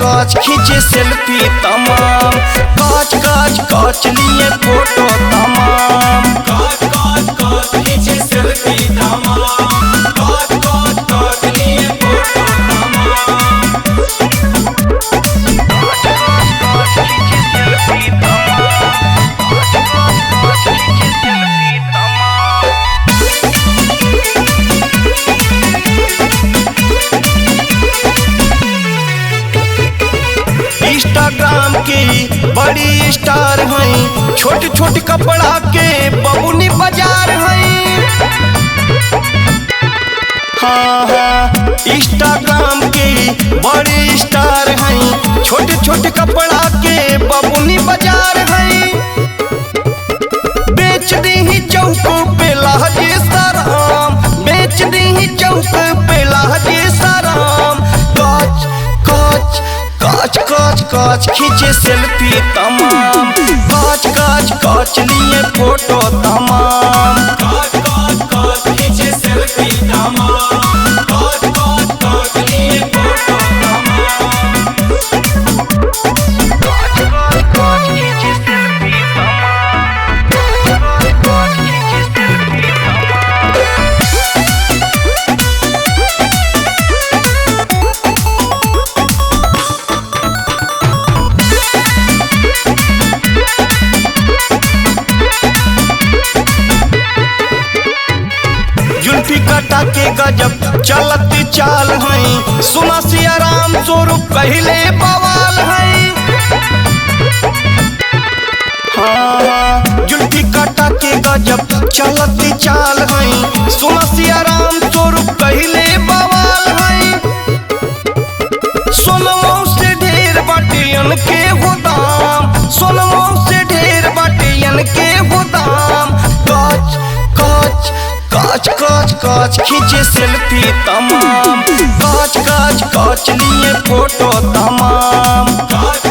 काच खींचे सेल्फी तमाम, काच काच काच लिए फोटो तमाम, काच काच काच खींचे सेल्फी तमाम, काच काच काच लिए फोटो तमाम। इंस्टाग्राम की बड़ी स्टार हैं, छोटे छोटे कपड़ा के बबुनी बाजार हैं। हाँ हाँ इंस्टाग्राम की बड़ी स्टार हैं, छोटे छोटे कपड़ा के बबुनी बाजार हैं। बेच दी चौक पे लहजे सराम, बेच दी चौक पे लहजे सराम। काच काच काच काच काच खींचे सेल्फी तमाम, काच काच काच लिए फोटो तमाम, काच काच काच खींचे सेल्फी तमाम, काच काच काच लिए फोटो तमाम। जुल्फी कटा के गजब चलती चाल हैं, सुना सिया राम स्वरूप पहले बवाल हैं। हाँ जुल्फी कटा के गजब चलती चाल हैं, सुना सिया राम स्वरूप पहले बवाल हैं। सोनमो से ढेर बाटियन के हो दाम, सोनमो से ढेर बाटियन के हो दाम। काच काच काच काच काच खींचे सेल्फी तमाम, काच काच काच लिए फोटो तमाम, काच